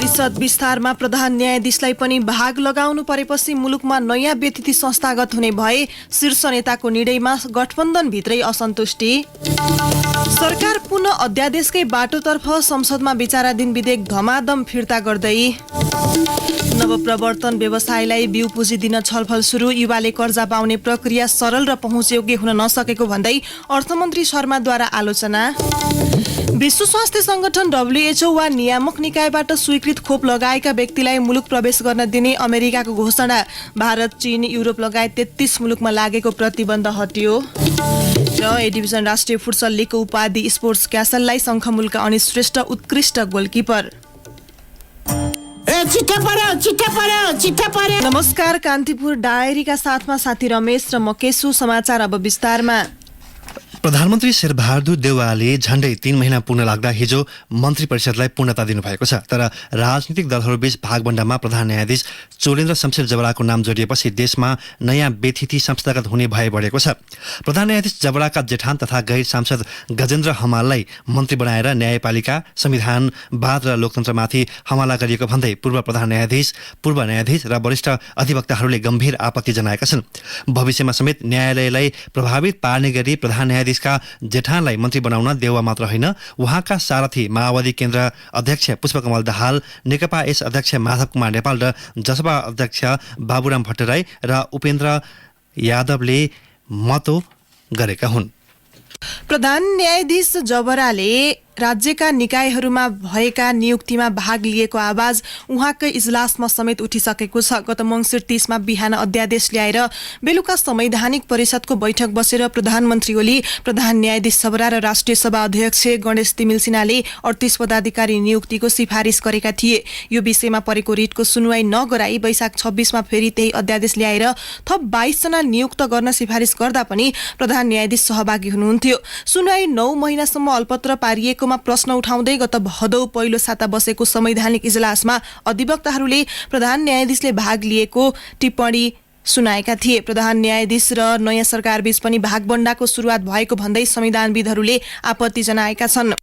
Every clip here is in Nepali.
परिषद विस्तारमा प्रधान न्यायाधीशलाई पनि भाग लगाउनु परेपछि मुलुकमा नयाँ व्यतिथि संस्थागत हुने भए शीर्ष नेताको निर्णयमा गठबन्धनभित्रै असन्तुष्टि। सरकार पुनः अध्यादेशकै बाटोतर्फ संसदमा विचाराधीन विधेयक धमाधम फिर्ता गर्दै। नवप्रवर्तन व्यवसायलाई बिउ पुँजी दिन छलफल सुरु। युवाले कर्जा पाउने प्रक्रिया सरल र पहुँचयोग्य हुन नसकेको भन्दै अर्थमन्त्री शर्माद्वारा आलोचना। विश्व स्वास्थ्य संगठन WHO वा नियामक निकायबाट स्वीकृत खोप लगाएका व्यक्तिलाई मुलुक प्रवेश गर्न दिने अमेरिकाको घोषणा। भारत, चीन, युरोप लगायत 33 मुलुकमा लागेको प्रतिबन्ध हटियो। र ए डिभिजन राष्ट्रिय फुटसल लिगको उपाधि स्पोर्ट्स क्यासललाई शङ्खमुलका अनिश श्रेष्ठ उत्कृष्ट गोलकिपर। नमस्कार, कान्तिपुर डायरीका साथमा साथी रमेश र म केशु। समाचार अब विस्तारमा। प्रधानमन्त्री शेरबहादुर देउवाले झण्डै 3 महिना पूर्ण लाग्दा हिजो मन्त्री परिषदलाई पूर्णता दिनुभएको छ। तर राजनीतिक दलहरूबीच भागबण्डामा प्रधान न्यायाधीश चोलेन्द्र शमशेर जबराको नाम जोडिएपछि देशमा नयाँ व्यतिथि संस्थागत हुने भए बढेको छ। प्रधान न्यायाधीश जबराका जेठान तथा गैर सांसद गजेन्द्र हमाललाई मन्त्री बनाएर न्यायपालिका, संविधानवाद र लोकतन्त्रमाथि हमला गरिएको भन्दै पूर्व प्रधान न्यायाधीश, पूर्व न्यायाधीश र वरिष्ठ अधिवक्ताहरूले गम्भीर आपत्ति जनाएका छन्। भविष्यमा समेत न्यायालयलाई प्रभावित पार्ने गरी प्रधान न्यायाधीशका जेठानलाई मन्त्री बनाउन देउवा मात्र होइन, उहाँका सारथी माओवादी केन्द्र अध्यक्ष पुष्पकमल दाहाल, नेकपा एस अध्यक्ष माधव कुमार नेपाल र जसपा अध्यक्ष बाबुराम भट्टराई र उपेन्द्र यादवले मतो गरेका हुन्। प्रधान न्यायाधीश जबराले राज्यका निकायहरूमा भएका नियुक्तिमा भाग लिएको आवाज उहाँकै इजलासमा समेत उठिसकेको छ। गत मङ्सिर 30 बिहान अध्यादेश ल्याएर बेलुका संवैधानिक परिषदको बैठक बसेर प्रधानमन्त्री ओली, प्रधान न्यायाधीश जबरा र राष्ट्रिय सभा अध्यक्ष गणेश तिमिल सिन्हाले 38 पदाधिकारी नियुक्तिको सिफारिस गरेका थिए। यो विषयमा परेको रिटको सुनवाई नगराई वैशाख 26 फेरि त्यही अध्यादेश ल्याएर थप 22 जना नियुक्त गर्न सिफारिस गर्दा पनि प्रधान न्यायाधीश सहभागी हुनुहुन्थ्यो। सुनवाई 9 महिनासम्म अल्पत्र पारिएको प्रश्न उठाउँदै गत भदौ पहिलो साता बसेको संवैधानिक इजलासमा अधिवक्ताहरूले प्रधान न्यायाधीशले भाग लिएको टिप्पणी सुनाएका थिए। प्रधान न्यायाधीश र नयाँ सरकारबीच पनि भागबण्डाको सुरुवात भएको भन्दै संविधानविदहरूले आपत्ति जनाएका छन्।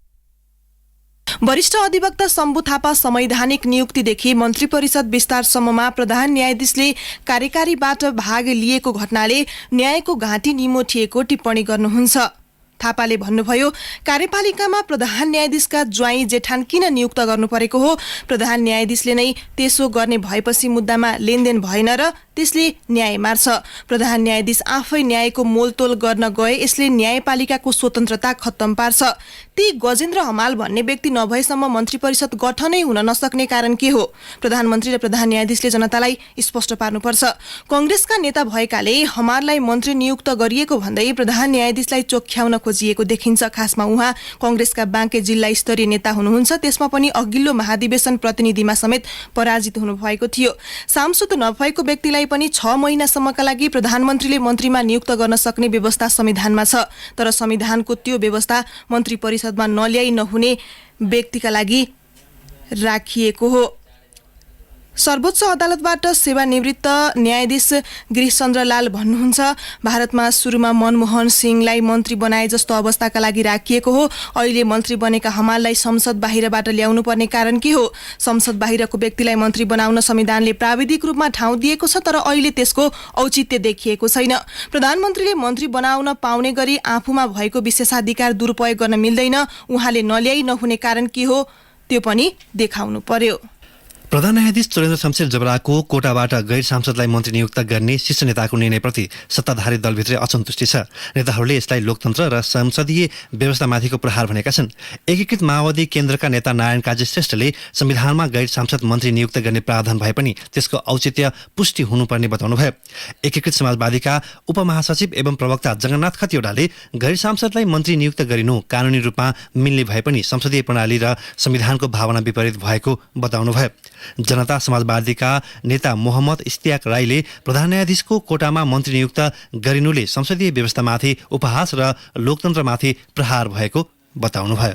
वरिष्ठ अधिवक्ता शम्भु थापा संवैधानिक नियुक्तिदेखि मन्त्री परिषद विस्तारसम्ममा प्रधान न्यायाधीशले कार्यकारीबाट भाग लिएको घटनाले न्यायको घाँटी निमोठिएको टिप्पणी गर्नुहुन्छ। थापाले भन्नुभयो, कार्यपालिकामा प्रधान न्यायाधीशका ज्वाइँ जेठान किन नियुक्त गर्नु परेको हो? प्रधान न्यायाधीशले नै त्यसो गर्ने भएपछि मुद्दामा लेनदेन भएन र त्यसले न्याय मार्छ। प्रधान न्यायाधीश आफै न्यायको मोलतोल गर्न गए, यसले न्यायपालिकाको स्वतन्त्रता खत्तम पार्छ। ती गजेन्द्र हमाल भन्ने व्यक्ति नभएसम्म मन्त्री परिषद गठनै हुन नसक्ने कारण के हो? प्रधानमन्त्री र प्रधान न्यायाधीशले जनतालाई स्पष्ट पार्नुपर्छ। कांग्रेसका नेता भएकाले हमाललाई मन्त्री नियुक्त गरिएको भन्दै प्रधान न्यायाधीशलाई चोख्याउन खोजिएको देखिन्छ। खासमा उहाँ कांग्रेसका बाँके जिल्ला स्तरीय नेता हुनुहुन्छ। त्यसमा पनि अघिल्लो महाधिवेशन प्रतिनिधिमा समेत पराजित हुनुभएको थियो। सांसद नभएको व्यक्तिलाई पनि 6 महिनासम्मका लागि प्रधानमन्त्रीले मन्त्रीमा नियुक्त गर्न सक्ने व्यवस्था संविधानमा छ। तर संविधानको त्यो व्यवस्था मन्त्री परिषदमा नल्याई नहुने व्यक्तिका लागि राखिएको हो। सर्वोच्च अदालतबाट सेवानिवृत्त न्यायाधीश गिरिशचन्द्रलाल भन्नुहुन्छ, भारतमा सुरुमा मनमोहन सिंहलाई मन्त्री बनाए जस्तो अवस्थाका लागि राखिएको हो। अहिले मन्त्री बनेका हमाललाई संसद बाहिरबाट ल्याउनु पर्ने कारण के हो? संसद बाहिरको व्यक्तिलाई मन्त्री बनाउन संविधानले प्राविधिक रूपमा ठाउँ दिएको छ, तर अहिले त्यसको औचित्य देखिएको छैन। प्रधानमन्त्रीले मन्त्री बनाउन पाउने गरी आफूमा भएको विशेषाधिकार दुरुपयोग गर्न मिल्दैन। उहाँले नल्याई नहुने कारण के हो त्यो पनि देखाउनु पर्यो। प्रधान न्यायाधीश चोलेन्द्र शमशेर जबराको कोटाबाट गैर सांसदलाई मन्त्री नियुक्त गर्ने शीर्ष नेताको निर्णयप्रति सत्ताधारी दलभित्रै असन्तुष्टि छ। नेताहरूले यसलाई लोकतन्त्र र संसदीय व्यवस्थामाथिको प्रहार भनेका छन्। एकीकृत माओवादी केन्द्रका नेता नारायण काजी श्रेष्ठले संविधानमा गैर सांसद मन्त्री नियुक्त गर्ने प्रावधान भए पनि त्यसको औचित्य पुष्टि हुनुपर्ने बताउनुभयो। एकीकृत समाजवादीका उपमहासचिव एवं प्रवक्ता जगन्नाथ खतिवड़ाले गैर सांसदलाई मन्त्री नियुक्त गरिनु कानुनी रूपमा मिल्ने भए पनि संसदीय प्रणाली र संविधानको भावना विपरीत भएको बताउनुभयो। जनता समाजवादीका नेता मोहम्मद इस्तियाक राईले प्रधान न्यायाधीशको कोटामा मन्त्री नियुक्त गरिनुले संसदीय व्यवस्थामाथि उपहास र लोकतन्त्रमाथि प्रहार भएको बताउनुभयो।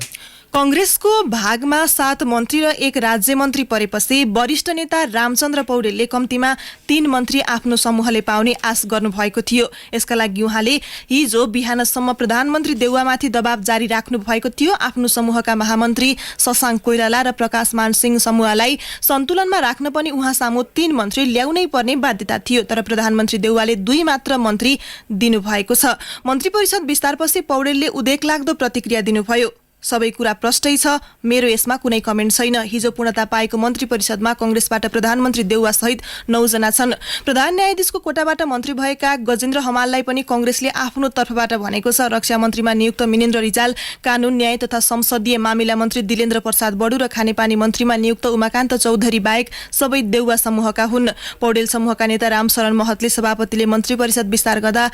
कंग्रेसको भागमा 7 मन्त्री र 1 राज्य मन्त्री परेपछि वरिष्ठ नेता रामचन्द्र पौडेलले कम्तीमा 3 मन्त्री आफ्नो समूहले पाउने आश गर्नुभएको थियो। यसका लागि उहाँले हिजो बिहानसम्म प्रधानमन्त्री देउवामाथि दबाव जारी राख्नु भएको थियो। आफ्नो समूहका महामन्त्री शशाङ्क कोइराला र प्रकाश मानसिंह समूहलाई सन्तुलनमा राख्न पनि उहाँ सामु 3 मन्त्री ल्याउनै पर्ने बाध्यता थियो। तर प्रधानमन्त्री देउवाले 2 मात्र मन्त्री दिनुभएको छ। मन्त्री परिषद विस्तारपछि पौडेलले उदेकलाग्दो प्रतिक्रिया दिनुभयो। सबै कुरा प्रष्टै छ, मेरो यसमा कुनै कमेन्ट छैन। हिजो पूर्णता पाएको मन्त्री परिषदमा कंग्रेसबाट प्रधानमन्त्री देउवा सहित 9 जना छन्। प्रधान न्यायाधीशको कोटाबाट मन्त्री भएका गजेन्द्र हमाललाई पनि कंग्रेसले आफ्नो तर्फबाट भनेको छ। रक्षा मन्त्रीमा नियुक्त मिनेन्द्र रिजाल, कानून न्याय तथा संसदीय मामिला मन्त्री दिलेन्द्र प्रसाद बडु र खानेपानी मन्त्रीमा नियुक्त उमाकान्त चौधरी बाहेक सबै देउवा समूहका हुन्। पौडेल समूहका नेता रामशरण महतले सभापतिले मन्त्री परिषद विस्तार गर्दा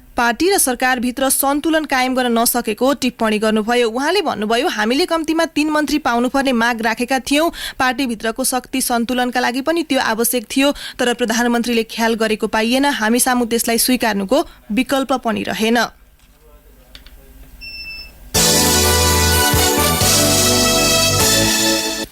पार्टी र सरकारभित्र सन्तुलन कायम गर्न नसकेको टिप्पणी गर्नुभयो। उहाँले भन्नुभयो, हामीले कम्तीमा 3 मन्त्री पाउनुपर्ने माग राखेका थियौं। पार्टीभित्रको शक्ति सन्तुलनका लागि पनि त्यो आवश्यक थियो, तर प्रधानमन्त्रीले ख्याल गरेको पाइएन। हामी सामु त्यसलाई स्वीकार्नुको विकल्प पनि रहेन।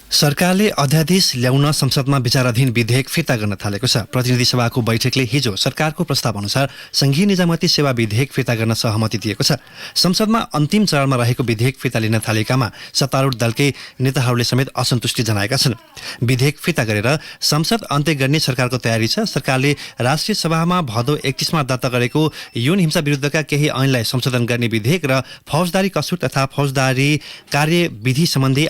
सरकारले अध्यादेश ल्याउन संसदमा विचाराधीन विधेयक फिर्ता गर्न थालेको छ। प्रतिनिधि सभाको बैठकले हिजो सरकारको प्रस्ताव अनुसार संघीय निजामती सेवा विधेयक फिर्ता गर्न सहमति दिएको छ। संसदमा अन्तिम चरणमा रहेको विधेयक फिर्ता लिन थालेकामा सत्तारूढ दलकै नेताहरूले समेत असन्तुष्टि जनाएका छन्। विधेयक फिर्ता गरेर संसद अन्त्य गर्ने सरकारको तयारी छ। सरकारले राष्ट्रिय सभामा भदौ 31 मा दर्ता गरेको यौन हिंसा विरुद्धका केही ऐनलाई संशोधन गर्ने विधेयक र फौजदारी कसुर तथा फौजदारी कार्यविधि सम्बन्धी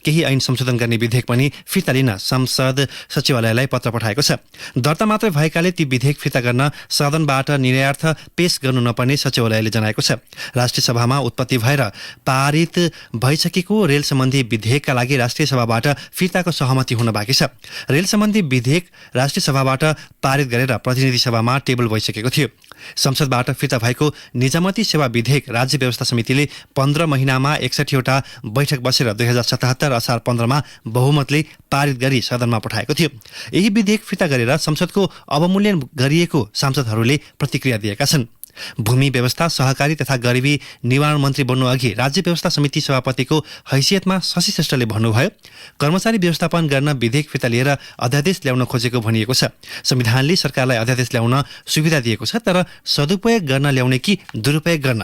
केही ऐन संशोधन गर्ने विधेयक पनि फिर्ता लिन संसद सचिवालयलाई पत्र पठाएको छ। दर्ता मात्रै भएकाले ती विधेयक फिर्ता गर्न सदनबाट निर्णयार्थ पेश गर्नु नपर्ने सचिवालयले जनाएको छ। राष्ट्रिय सभामा उत्पत्ति भएर पारित भइसकेको रेल सम्बन्धी विधेयकका लागि राष्ट्रिय सभाबाट फिर्ताको सहमति हुन बाँकी छ। रेल सम्बन्धी विधेयक राष्ट्रिय सभाबाट पारित गरेर प्रतिनिधि सभामा टेबल भइसकेको थियो। संसदबाट फिर्ता भएको निजामती सेवा विधेयक राज्य व्यवस्था समितिले 15 महिनामा 61 वटा बैठक बसेर 2077 असार 15 मा बहुमतले पारित गरी सदनमा पठाएको थियो। यही विधेयक फिर्ता गरेर संसदको अवमूल्यन गरिएको सांसदहरूले प्रतिक्रिया दिएका छन्। भूमि व्यवस्था, सहकारी तथा गरिबी निवारण मन्त्री बन्नु अघि राज्य व्यवस्था समिति सभापतिको हैसियतमा शशि श्रेष्ठले भन्नुभयो, कर्मचारी व्यवस्थापन गर्न विधेयक फिर्ता लिएर अध्यादेश ल्याउन खोजेको भनिएको छ। संविधानले सरकारलाई अध्यादेश ल्याउन सुविधा दिएको छ, तर सदुपयोग गर्न ल्याउने कि दुरुपयोग गर्न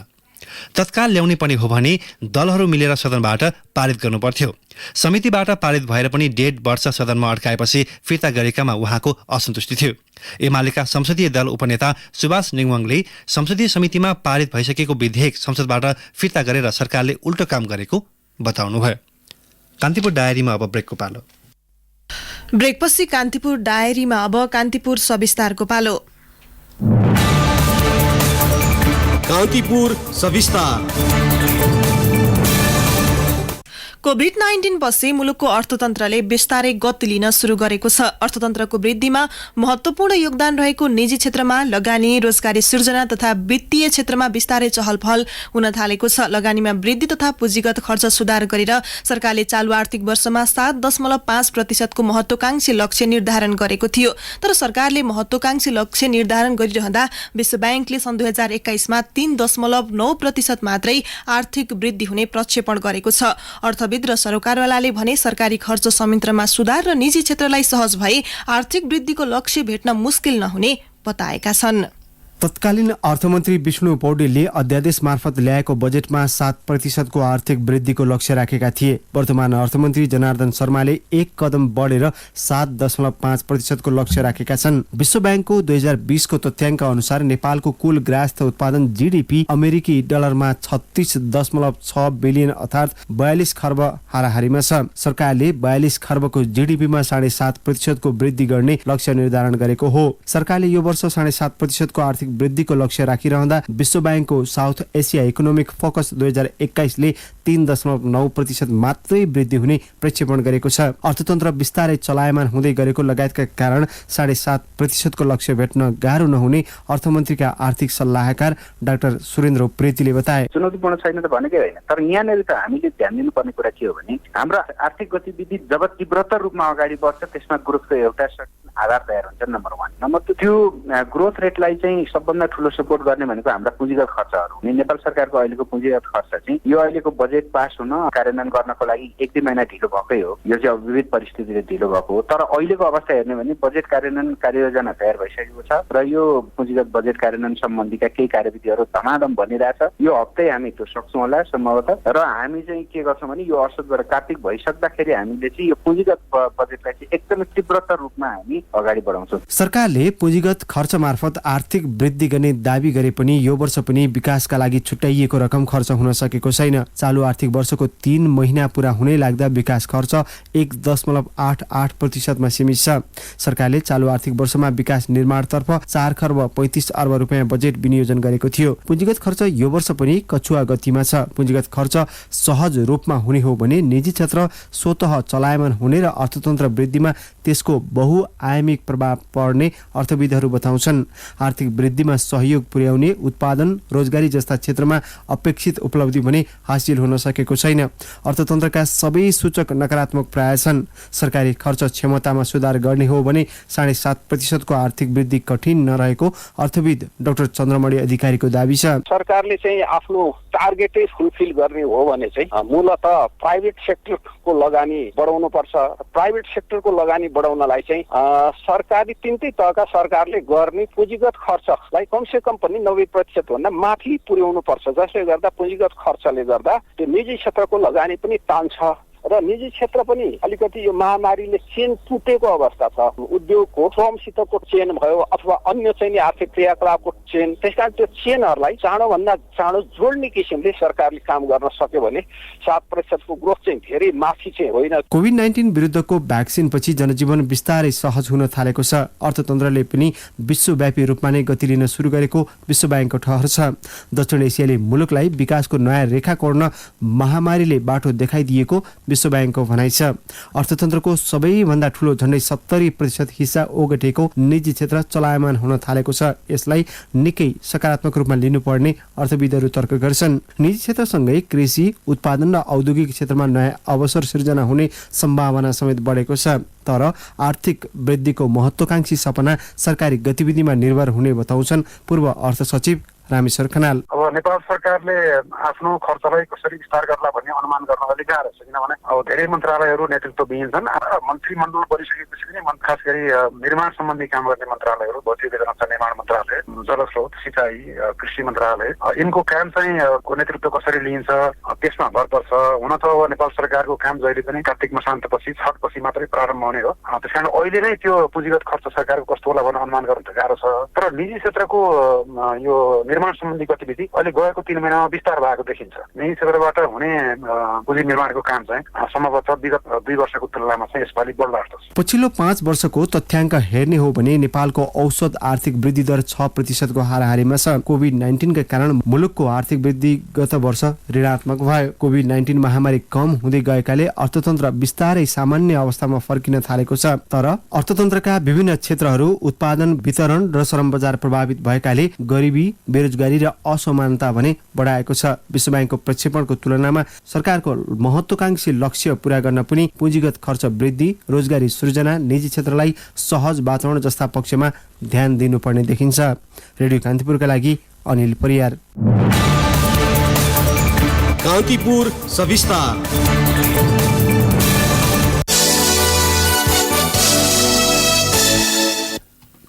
तत्काल ल्याउने पनि हो भने दलहरू मिलेर सदनबाट पारित गर्नुपर्थ्यो। समितिबाट पारित भएर पनि 1.5 वर्ष सदनमा अड्काएपछि फिर्ता गरेकामा उहाँको असन्तुष्टि थियो। एमालेका संसदीय दल उपनेता सुभाष नेङवाङले संसदीय समितिमा पारित भइसकेको विधेयक संसदबाट फिर्ता गरेर सरकारले उल्टो काम गरेको बताउनुभयो। कान्तिपुर डायरीमा अब ब्रेकको पालो। ब्रेकपछि कान्तिपुर डायरीमा अब कान्तिपुर सविस्तारको पालो। कान्तिपुर सविस्तार। कोभिड-19 पछि मुलुकको अर्थतन्त्रले बिस्तारै गति लिन सुरु गरेको छ। अर्थतन्त्रको वृद्धिमा महत्वपूर्ण योगदान रहेको निजी क्षेत्रमा लगानी, रोजगारी सृजना तथा वित्तीय क्षेत्रमा बिस्तारै चहलपहल हुन थालेको छ। लगानीमा वृद्धि तथा पुँजीगत खर्च सुधार गरेर सरकारले चालु आर्थिक वर्षमा 7.5% को महत्वाकांक्षी लक्ष्य निर्धारण गरेको थियो। तर सरकारले महत्वाकांक्षी लक्ष्य निर्धारण गरिरहँदा विश्व ब्याङ्कले सन् 2021 मा 3.9% मात्रै आर्थिक वृद्धि हुने प्रक्षेपण गरेको छ। अर्थविद र सरोकारवालाले भने सरकारी खर्च संयन्त्रमा सुधार र निजी क्षेत्रलाई सहज भए आर्थिक वृद्धिको लक्ष्य भेट्न मुस्किल नहुने बताएका छन्। तत्कालीन अर्थमन्त्री विष्णु पौडेलले अध्यादेश मार्फत ल्याएको बजेटमा 7% को आर्थिक वृद्धिको लक्ष्य राखेका थिए। वर्तमान अर्थमन्त्री जनार्दन शर्माले 1 कदम बढेर 7.5% को लक्ष्य राखेका छन्। विश्व ब्याङ्कको 2020 को तथ्याङ्क अनुसार नेपालको कुल ग्राहस्थ उत्पादन जीडीपी अमेरिकी डलरमा 36.6 बिलियन अर्थात् 42 खर्ब हाराहारीमा छ। सरकारले 42 खर्बको जीडीपीमा 7.5% को वृद्धि गर्ने लक्ष्य निर्धारण गरेको हो। सरकारले यो वर्ष 7.5% को आर्थिक वृद्धिको लक्ष्य राखिरहँदा विश्व ब्याङ्कको साउथ एसिया इकोनोमिक फोकस 2021 ले 3.9% मात्रै वृद्धि हुने प्रक्षेपण गरेको छ। अर्थतन्त्र बिस्तारै चलायमान हुँदै गरेको लगायतका कारण 7.5% को लक्ष्य भेट्न गाह्रो नहुने अर्थमन्त्रीका आर्थिक सल्लाहकार डाक्टर सुरेन्द्र उप्रेतीले बताए। चुनौतीपूर्ण छैन त भनेकै होइन, तर यहाँनिर त हामीले ध्यान दिनुपर्ने कुरा के हो भने हाम्रो आर्थिक गतिविधि जब तीव्रतर रूपमा अगाडि बढ्छ त्यसमा ग्रोथको एउटा आधार तयार हुन्छ नम्बर 1। नम्बर 2 त्यो ग्रोथ रेटलाई चाहिँ सबभन्दा ठुलो सपोर्ट गर्ने भनेको हाम्रा पुँजीगत खर्चहरू हुने। नेपाल सरकारको अहिलेको पुँजीगत खर्च चाहिँ यो अहिलेको बजेट पास हुन कार्यान्वयन गर्नको लागि 1-2 महिना ढिलो भएकै हो। यो चाहिँ अब विविध परिस्थितिले ढिलो भएको हो। तर अहिलेको अवस्था हेर्ने भने बजेट कार्यान्वयन कार्ययोजना तयार भइसकेको छ र यो पुँजीगत बजेट कार्यान्वयन सम्बन्धीका केही कार्यविधिहरू धमाधम बनिरहेछ। यो हप्तै हामी त्यो सक्छौँ होला सम्भवतः। र हामी चाहिँ के गर्छौँ भने यो असोजबाट कार्तिक भइसक्दाखेरि हामीले चाहिँ यो पुँजीगत बजेटलाई चाहिँ एकदमै तीव्रतर रूपमा हामी अगाडि बढाउँछौँ। सरकारले पुँजीगत खर्च मार्फत आर्थिक वृद्धि गर्ने दावी गरे पनि यो वर्ष पनि विकासका लागि छुट्याइएको रकम खर्च हुन सकेको छैन। चालु आर्थिक वर्षको 3 महिना पूरा हुनै लाग्दा विकास खर्च 1.88% सीमित छ। सरकारले चालु आर्थिक वर्षमा विकास निर्माणतर्फ 4 खर्ब 35 अर्ब रुपियाँ बजेट विनियोजन गरेको थियो। पुँजीगत खर्च यो वर्ष पनि कछुवा गतिमा छ। पुँजीगत खर्च सहज रूपमा हुने हो भने निजी क्षेत्र स्वतः चलायमान हुने र अर्थतन्त्र वृद्धिमा त्यसको बहुआयामिक प्रभाव पर्ने अर्थविदहरू बताउँछन्। आर्थिक वृद्धिमा सहयोग पुर्याउने उत्पादन रोजगारी जस्ता क्षेत्रमा अपेक्षित उपलब्धि भने हासिल हुन सकेको छैन। अर्थतन्त्रका सबै सूचक नकारात्मक प्राय छन्। सरकारी खर्च क्षमतामा सुधार गर्ने हो भने 7.5% को आर्थिक वृद्धि कठिन नरहेको अर्थविद डाक्टर चन्द्रमणि अधिकारीको दाबी छ। सरकारले चाहिँ आफ्नो टार्गेटै फुलफिल गर्ने हो भने चाहिँ मूलतः प्राइभेट सेक्टरको लगानी बढाउनु पर्छ। प्राइभेट सेक्टरको लगानी बढाउनलाई चाहिँ सरकारी 3 तहका सरकारले गर्ने पुँजीगत खर्चलाई कमसेकम पनि 90% भन्दा माथि पुर्याउनु पर्छ। जसले गर्दा पुँजीगत खर्चले गर्दा त्यो निजी क्षेत्रको लगानी पनि तान्छ र निजी क्षेत्र पनि अलिकति यो महामारीले चेन टुटेको अवस्था छ। उद्योगको श्रमसितको चेन भयो अथवा अन्य चाहिँ आर्थिक क्रियाकलापको चेन। त्यसकारण त्यो चेनहरूलाई चाँडोभन्दा चाँडो जोड्ने किसिमले सरकारले काम गर्न सक्यो भने 7% को ग्रोथ चाहिँ धेरै माथि चाहिँ होइन। कोभिड-19 विरुद्धको भ्याक्सिन पछि जनजीवन बिस्तारै सहज हुन थालेको छ। अर्थतन्त्रले पनि विश्वव्यापी रूपमा नै गति लिन सुरु गरेको विश्व ब्याङ्कको ठहर छ। दक्षिण एसियाली मुलुकलाई विकासको नयाँ रेखा कोर्न महामारीले बाटो देखाइदिएको विश्व ब्याङ्कको भनाइ छ। अर्थतन्त्रको सबैभन्दा ठुलो झन्डै 70% हिस्सा ओगटेको निजी क्षेत्र चलायमान हुन थालेको छ। यसलाई निकै सकारात्मक रूपमा लिनुपर्ने अर्थविदहरू तर्क गर्छन्। निजी क्षेत्रसँगै कृषि उत्पादन र औद्योगिक क्षेत्रमा नयाँ अवसर सृजना हुने सम्भावना समेत बढेको छ। तर आर्थिक वृद्धिको महत्त्वकांक्षी सपना सरकारी गतिविधिमा निर्भर हुने बताउँछन् पूर्व अर्थ सचिव रामेश्वर खनाल। अब नेपाल सरकारले आफ्नो खर्चलाई कसरी विस्तार गर्ला भन्ने अनुमान गर्न अलिक गाह्रो छ। किनभने अब धेरै मन्त्रालयहरू नेतृत्वविहीन छन्। मन्त्रीमण्डल बढिसकेपछि पनि खास गरी निर्माण सम्बन्धी काम गर्ने मन्त्रालयहरू भौतिक जलस्रोत निर्माण मन्त्रालय, जलस्रोत, सिँचाइ, कृषि मन्त्रालय, यिनको काम चाहिँ को नेतृत्व कसरी लिइन्छ त्यसमा भर पर्छ। हुन त अब नेपाल सरकारको काम जहिले पनि कार्तिक मसान्तपछि छठपछि मात्रै प्रारम्भ हुने हो। त्यसकारण अहिले नै त्यो पुँजीगत खर्च सरकारको कस्तो होला भनेर अनुमान गर्न त गाह्रो छ। तर निजी क्षेत्रको यो निर्माण सम्बन्धी गतिविधि अहिले गएको 3 महिनामा विस्तार भएको देखिन्छ। निजी क्षेत्रबाट हुने पुँजी निर्माणको काम चाहिँ सम्भवतः विगत 2 वर्षको तुलनामा चाहिँ यसपालि बढ्ला जस्तो छ। पछिल्लो 5 वर्षको तथ्याङ्क हेर्ने हो भने नेपालको औसत आर्थिक वृद्धि दर 6% को हाराहारीमा छ। कोभिड-19 का कारण मुलुकको आर्थिक वृद्धि गत वर्ष ऋणात्मक भयो। कोभिड-19 महामारी कम हुँदै गएकाले अर्थतन्त्र बिस्तारै सामान्य अवस्थामा फर्किन थालेको छ। तर अर्थतन्त्रका विभिन्न क्षेत्रहरू उत्पादन, वितरण र श्रम बजार प्रभावित भएकाले गरिबी, बेरोजगारी र असमानता भने बढाएको छ। विश्व ब्याङ्कको प्रक्षेपणको तुलनामा सरकारको महत्त्वकांक्षी लक्ष्य पूरा गर्न पनि पुँजीगत खर्च वृद्धि, रोजगारी सृजना, निजी क्षेत्रलाई सहज वातावरण जस्ता पक्षमा ध्यान दिनुपर्ने देखिन्छ। रेडियो कान्तिपुरका लागि अनिल परियार। कान्तिपुर सविस्तार।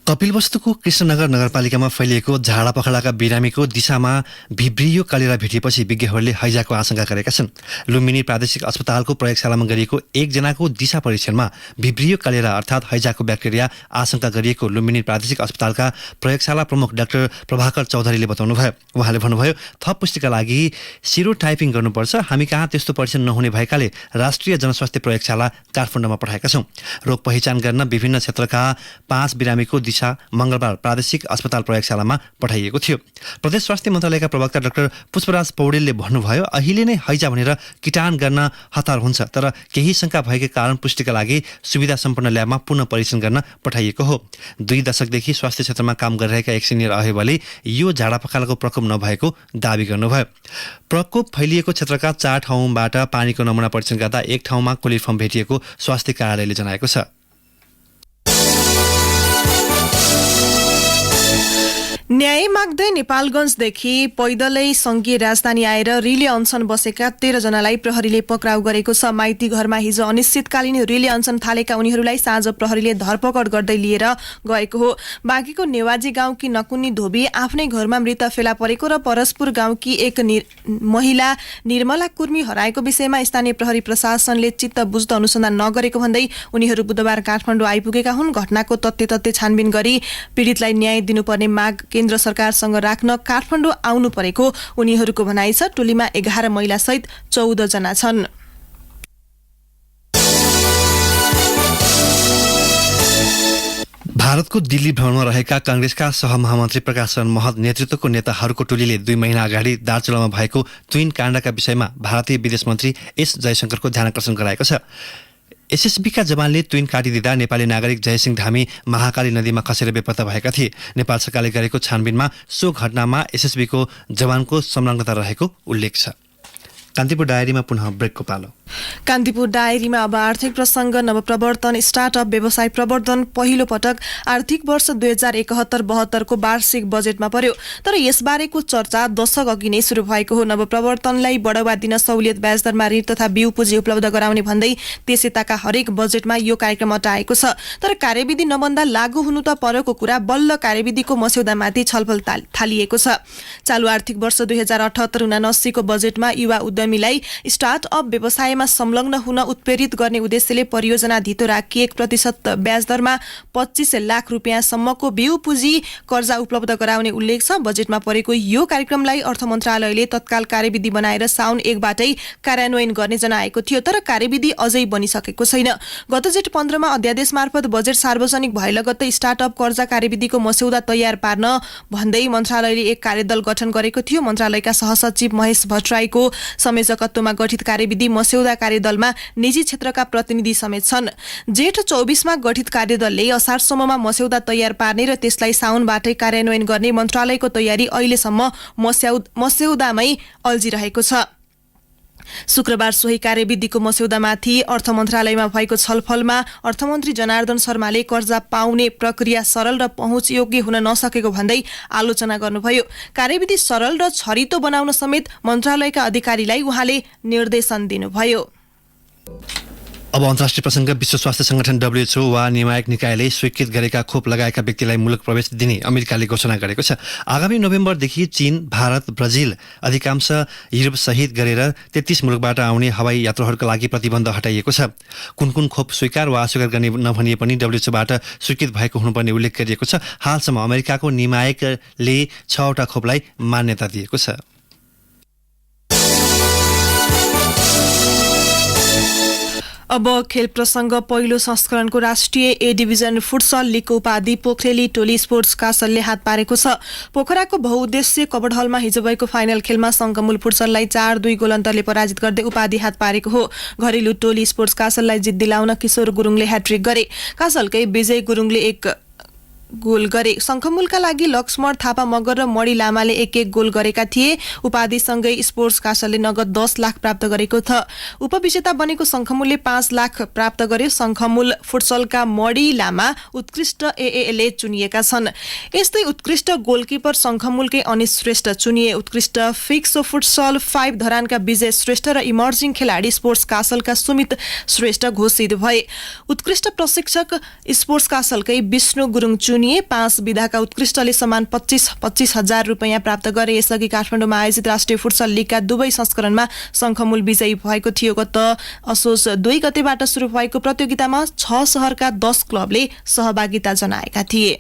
कपिलवस्तुको कृष्णनगर नगरपालिकामा फैलिएको झाडा पखलाका बिरामीको दिशामा भिब्रियो कलेरा भेटिएपछि विज्ञहरूले हैजाको आशंका गरेका छन्। लुम्बिनी प्रादेशिक अस्पतालको प्रयोगशालामा गरिएको 1 जनाको दिशा परीक्षणमा भिब्रियो कलेरा अर्थात् हैजाको ब्याक्टेरिया आशंका गरिएको लुम्बिनी प्रादेशिक अस्पतालका प्रयोगशाला प्रमुख डाक्टर प्रभाकर चौधरीले बताउनुभयो। उहाँले भन्नुभयो, थप पुष्टिका लागि सिरोटाइपिङ गर्नुपर्छ। हामी कहाँ त्यस्तो परीक्षण नहुने भएकाले राष्ट्रिय जनस्वास्थ्य प्रयोगशाला काठमाडौँमा पठाएका छौँ। रोग पहिचान गर्न विभिन्न क्षेत्रका 5 बिरामीको दिशा मंगलबार प्रादेशिक अस्पताल प्रयोगशालामा पठाइएको थियो। प्रदेश स्वास्थ्य मन्त्रालयका प्रवक्ता डाक्टर पुष्पराज पौडेलले भन्नुभयो, अहिले नै हैजा भनेर किटान गर्न हतार हुन्छ, तर केही शंका भएकै कारण पुष्टिका लागि सुविधा सम्पन्न ल्याबमा पुनः परीक्षण गर्न पठाइएको हो। 2 दशकदेखि स्वास्थ्य क्षेत्रमा काम गरिरहेका एक सिनियर अहेवाले यो झाडापखालाको प्रकोप नभएको दावी गर्नुभयो। प्रकोप फैलिएको क्षेत्रका 4 ठाउँबाट पानीको नमुना परीक्षण गर्दा 1 ठाउँमा कोलिफर्म भेटिएको स्वास्थ्य कार्यालयले जनाएको छ। न्याय माग्दै नेपालगञ्जदेखि पैदलै संघीय राजधानी आएर रिले अनसन बसेका 13 जनालाई प्रहरीले पक्राउ गरेको छ। माइती घरमा हिजो अनिश्चितकालीन रिले अनसन थालेका उनीहरूलाई साँझ प्रहरीले धरपकड गर्दै लिएर गएको हो। बाँकीको नेवाजी गाउँकी नकुनी धोबी आफ्नै घरमा मृत फेला परेको र परस्पुर गाउँकी एक महिला निर्मला कुर्मी हराएको विषयमा स्थानीय प्रहरी प्रशासनले चित्त बुझ्दो अनुसन्धान नगरेको भन्दै उनीहरू बुधबार काठमाडौँ आइपुगेका हुन्। घटनाको तथ्य छानबिन गरी पीडितलाई न्याय दिनुपर्ने माग केन्द्र सरकारसँग राख्न काठमाडौँ आउनु परेको उनीहरूको भनाइ छ। टोलीमा 11 महिला सहित 14 जना छन्। भारतको दिल्ली भ्रमणमा रहेका कांग्रेसका सहमहामन्त्री प्रकाश चरण महत नेतृत्वको नेताहरूको टोलीले 2 महिना अगाडि दार्चुलामा भएको ट्विन काण्डका विषयमा भारतीय विदेश मन्त्री एस जयशंकरको ध्यानाकर्षण गराएको छ। एसएसबीका जवानले ट्विन काटिदिँदा नेपाली नागरिक जयसिंह धामी महाकाली नदीमा खसेर बेपत्ता भएका थिए। नेपाल सरकारले गरेको छानबिनमा सो घटनामा एसएसबीको जवानको संलग्नता रहेको उल्लेख छ। कान्तिपुर डायरीमा पुनः ब्रेकको पालो। कान्तिपुर डायरीमा अब आर्थिक प्रसंग नवप्रवर्तन स्टार्टअप व्यवसाय प्रवर्धन पहिलो पटक आर्थिक वर्ष 2071-72 को वार्षिक बजेटमा पर्यो। तर यसबारेको चर्चा दशक अघि नै शुरू भएको हो। नवप्रवर्तनलाई बढावा दिन सहुलियत ब्याज दरमा ऋण तथा बिउ पुँजी उपलब्ध गराउने भन्दै त्यसैताका हरेक बजेटमा यो कार्यक्रम अटाएको छ। तर कार्यविधि नबन्दा लागू हुनु त परको कुरा, बल्ल कार्यविधिको मस्यौदामाथि छलफल थालिएको छ। चालू आर्थिक वर्ष 2078-79 को बजेटमा युवा उद्यमीलाई स्टार्टअप व्यवसायमा संलग्न हुन उत्प्रेरित गर्ने उद्देश्यले परियोजना धितो राखी 1% ब्याज दरमा 25 लाख रुपियाँसम्मको बिउ पुँजी कर्जा उपलब्ध गराउने उल्लेख छ। बजेटमा परेको यो कार्यक्रमलाई अर्थ मन्त्रालयले तत्काल कार्यविधि बनाएर साउन 1 बाटै कार्यान्वयन गर्ने जनाएको थियो। तर कार्यविधि अझै बनिसकेको छैन। गत जेठ 15 मा अध्यादेश मार्फत बजेट सार्वजनिक भए लगत्तै स्टार्टअप कर्जा कार्यविधिको मस्यौदा तयार पार्न भन्दै मन्त्रालयले एक कार्यदल गठन गरेको थियो। मन्त्रालयका सहसचिव महेश भट्टराईको संयोजकत्वमा गठित कार्यविधि मस्यौदा कार्यदलमा निजी क्षेत्रका प्रतिनिधि समेत छन्। जेठ 24 मा गठित कार्यदलले असारसम्ममा मस्यौदा तयार पार्ने र त्यसलाई साउनबाटै कार्यान्वयन गर्ने मन्त्रालयको तयारी अहिलेसम्म मस्यौदामै अल्झिरहेको छ। शुक्रबार सोही कार्यविधिको मस्यौदामाथि अर्थ मन्त्रालयमा भएको छलफलमा अर्थमन्त्री जनार्दन शर्माले कर्जा पाउने प्रक्रिया सरल र पहुँच योग्य हुन नसकेको भन्दै आलोचना गर्नुभयो। कार्यविधि सरल र छरितो बनाउन समेत मन्त्रालयका अधिकारीलाई उहाँले निर्देशन दिनुभयो। अब अन्तर्राष्ट्रिय प्रसंग। विश्व स्वास्थ्य संगठन WHO वा निर्णायक निकायले स्वीकृत गरेका खोप लगाएका व्यक्तिलाई मुलुक प्रवेश दिने अमेरिकाले घोषणा गरेको छ। आगामी नोभेम्बरदेखि चीन, भारत, ब्राजिल अधिकांश युरोप सहित गरेर 33 मुलुकबाट आउने हवाई यात्रुहरूका लागि प्रतिबन्ध हटाइएको छ। कुन खोप स्वीकार वा अस्वीकार गर्ने नभनिए पनि WHOबाट स्वीकृत भएको हुनुपर्ने उल्लेख गरिएको छ। हालसम्म अमेरिकाको निर्णायकले 6 वटा खोपलाई मान्यता दिएको छ। अब खेल प्रसंग। पहिलो संस्करणको राष्ट्रिय ए डिभिजन फुटसल लीगको उपाधि पोखरेली टोली स्पोर्ट्स कासलले हात पारेको छ। पोखराको बहुउद्देश्य कबड हलमा हिजो भएको फाइनल खेलमा संघमूल फुटसललाई 4-2 गोल अन्तरले पराजित गर्दै उपाधि हात पारेको हो। घरेलु टोली स्पोर्ट्स कासललाई जित दिलाउन किशोर गुरुङले ह्याट्रिक गरे। कासलकै विजय गुरुङले 1 गोल गरे। शङ्खमूलका लागि लक्ष्मण थापा मगर र मणि लामाले 1-1 गोल गरेका थिए। उपाधिसँगै स्पोर्ट्स कासलले नगद 10 लाख प्राप्त गरेको छ। उपविजेता बनेको शङ्खमूलले 5 लाख प्राप्त गर्यो। शङ्खमूल फुटसलका मणि लामा उत्कृष्ट एएले चुनिएका छन्। यस्तै उत्कृष्ट गोलकिपर शङ्खमूलकै अनिश श्रेष्ठ चुनिए। उत्कृष्ट फिक्सो फुटसल 5 धरानका विजय श्रेष्ठ र इमर्जिङ खेलाडी स्पोर्ट्स कासलका सुमित श्रेष्ठ घोषित भए। उत्कृष्ट प्रशिक्षक स्पोर्ट्स कासलकै विष्णु गुरुङ 5 विधाका उत्कृष्टले समान 25 हजार रुपियाँ प्राप्त गरे। यसअघि काठमाडौँमा आयोजित राष्ट्रिय फुटसल लीगका दुवै संस्करणमा शङ्खमूल विजयी भएको थियो। गत असोज 2 गतेबाट सुरु भएको प्रतियोगितामा 6 शहरका 10 क्लबले सहभागिता जनाएका थिए।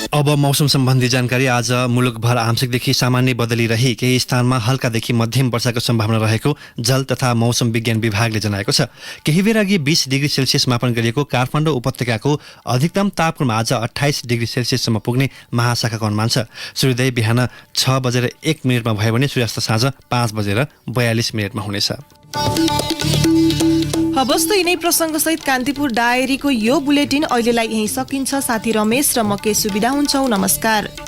अब मौसम सम्बन्धी जानकारी। आज मुलुकभर आंशिकदेखि सामान्य बदली रही केही स्थानमा हल्कादेखि मध्यम वर्षाको सम्भावना रहेको जल तथा मौसम विज्ञान विभागले जनाएको छ। केही बेर अघि 20 डिग्री सेल्सियस मापन गरिएको काठमाडौँ उपत्यकाको अधिकतम तापक्रम आज 28 डिग्री सेल्सियससम्म पुग्ने महाशाखाको अनुमान छ। सूर्योदय बिहान 6:01 भयो भने सूर्यास्त साँझ 5:42 हुनेछ। हवस् त यिनै प्रसङ्गसहित कान्तिपुर डायरीको यो बुलेटिन अहिलेलाई यहीँ सकिन्छ। साथी रमेश र म केशु बिदा हुन्छौँ। नमस्कार।